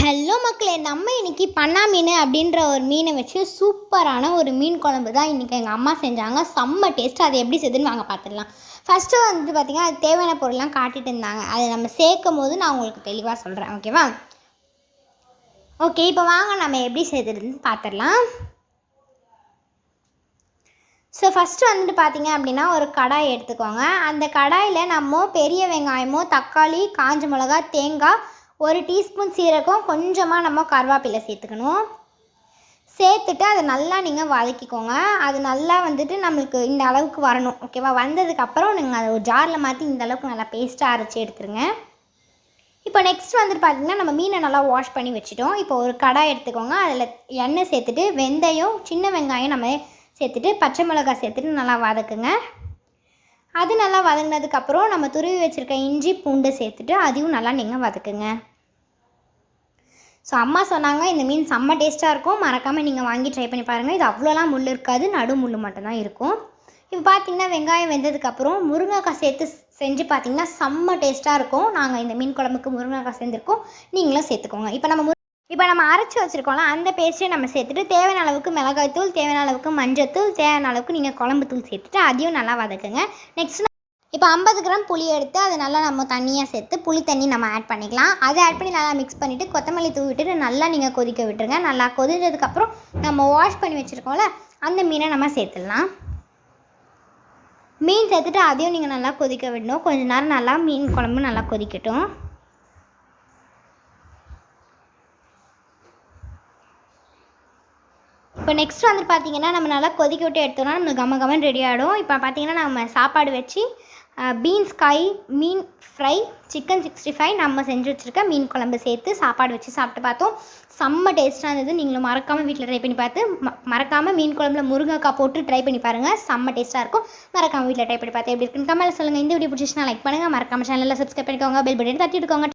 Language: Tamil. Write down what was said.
ஹலோ மக்களே, நம்ம இன்றைக்கி பண்ணா மீன் அப்படின்ற ஒரு மீனை வச்சு சூப்பரான ஒரு மீன் குழம்பு தான் இன்றைக்கி எங்கள் அம்மா செஞ்சாங்க. செம்ம டேஸ்ட்டு. அது எப்படி செய்யுதுன்னு வாங்க பார்த்துடலாம். ஃபஸ்ட்டு வந்துட்டு பார்த்திங்கன்னா, அது தேவையான பொருள்லாம் காட்டிகிட்டு இருந்தாங்க. அதை நம்ம சேர்க்கும் போது நான் உங்களுக்கு தெளிவாக சொல்கிறேன், ஓகேவா? ஓகே, இப்போ வாங்க நம்ம எப்படி செய்யுதுன்னு பார்த்துடலாம். ஸோ ஃபஸ்ட்டு வந்துட்டு பார்த்திங்க அப்படின்னா, ஒரு கடாய் எடுத்துக்கோங்க. அந்த கடாயில் நம்ம பெரிய வெங்காயமோ, தக்காளி, காஞ்ச மிளகா, தேங்காய், 1 டீஸ்பூன் சீரகம், கொஞ்சமாக நம்ம கருவேப்பிலை சேர்த்துக்கணும். சேர்த்துட்டு அதை நல்லா நீங்கள் வதக்கிக்கோங்க. அது நல்லா வந்துட்டு நம்மளுக்கு இந்த அளவுக்கு வரணும், ஓகேவா? வந்ததுக்கப்புறம் நீங்கள் அதை ஒரு ஜாரில் மாற்றி இந்த அளவுக்கு நல்லா பேஸ்ட்டாக அரைச்சி எடுத்துருங்க. இப்போ நெக்ஸ்ட் வந்துட்டு பார்த்திங்கன்னா, நம்ம மீனை நல்லா வாஷ் பண்ணி வச்சுட்டோம். இப்போ ஒரு கடாய் எடுத்துக்கோங்க. அதில் எண்ணெய் சேர்த்துட்டு வெந்தயம், சின்ன வெங்காயம் நம்ம சேர்த்துட்டு பச்சை மிளகாய் சேர்த்துட்டு நல்லா வதக்குங்க. அது நல்லா வதங்கினதுக்கப்புறம் நம்ம துருவி வச்சுருக்க இஞ்சி பூண்டு சேர்த்துட்டு அதையும் நல்லா நீங்கள் வதக்குங்க. ஸோ அம்மா சொன்னாங்க, இந்த மீன் செம்ம டேஸ்ட்டாக இருக்கும், மறக்காமல் நீங்கள் வாங்கி ட்ரை பண்ணி பாருங்கள். இது அவ்வளோலாம் முள் இருக்காது, நடு முள் மட்டும்தான் இருக்கும். இப்போ பார்த்திங்கன்னா, வெங்காயம் வெந்ததுக்கப்புறம் முருங்கைக்காய் சேர்த்து செஞ்சு பார்த்திங்கன்னா செம்ம டேஸ்ட்டாக இருக்கும். நாங்கள் இந்த மீன் குழம்புக்கு முருங்கைக்காய் சேர்ந்துருக்கோம், நீங்களும் சேர்த்துக்கோங்க. இப்போ நம்ம அரைச்சி வச்சுருக்கோம்ல, அந்த பேஸ்ட்டை நம்ம சேர்த்துட்டு தேவையான அளவுக்கு மிளகாய்த்தூள், தேவையான அளவுக்கு மஞ்சத்தூள், தேவையான அளவுக்கு நீங்கள் குழம்பு தூள் சேர்த்துட்டு அதையும் நல்லா வதக்குங்க. நெக்ஸ்ட் இப்போ 50 கிராம் புளி எடுத்து அதை நல்லா நம்ம தண்ணியாக சேர்த்து புளி தண்ணி நம்ம ஆட் பண்ணிக்கலாம். அதை ஆட் பண்ணி நல்லா மிக்ஸ் பண்ணிவிட்டு கொத்தமல்லி தூவி விட்டுட்டு நல்லா நீங்கள் கொதிக்க விட்டுருங்க. நல்லா கொதிச்சதுக்கப்புறம் நம்ம வாஷ் பண்ணி வச்சுருக்கோம்ல, அந்த மீனை நம்ம சேர்த்துடலாம். மீன் சேர்த்துட்டு அதையும் நீங்கள் நல்லா கொதிக்க விடணும். கொஞ்ச நேரம் நல்லா மீன் குழம்பு நல்லா கொதிக்கட்டும். இப்போ நெக்ஸ்ட் வந்துட்டு பார்த்திங்கன்னா, நம்ம நல்லா கொதிக்க விட்டு எடுத்தோம்னா நம்மளுக்கு கம ரெடி ஆகிடும். இப்போ பார்த்திங்கன்னா, நம்ம சாப்பாடு வச்சு பீன்ஸ் காய், மீன் ஃப்ரை, சிக்கன் 65 நம்ம செஞ்சு வச்சுருக்க மீன் குழம்பு சேர்த்து சாப்பாடு வச்சு சாப்பிட்டு பார்த்தோம். செம்ம டேஸ்ட்டாக இருந்தது. நீங்களும் மறக்காமல் வீட்டில் ட்ரை பண்ணி பார்த்து மறக்காமல் மீன் குழம்புல முருங்கைக்காய் போட்டு ட்ரை பண்ணி பாருங்கள். செம்ம டேஸ்ட்டாக இருக்கும். மறக்காமல் வீட்டில் ட்ரை பண்ணி பார்த்து எப்படி இருக்குன்னு கமெண்ட்ல சொல்லுங்கள். இந்த வீடியோ பிடிச்சிச்சுன்னா லைக் பண்ணுங்கள். மறக்காமல் சேனலில் சப்ஸ்கிரைப் பண்ணிக்கோங்க. பெல் பட்டன் தட்டி விட்டுக்கோங்க.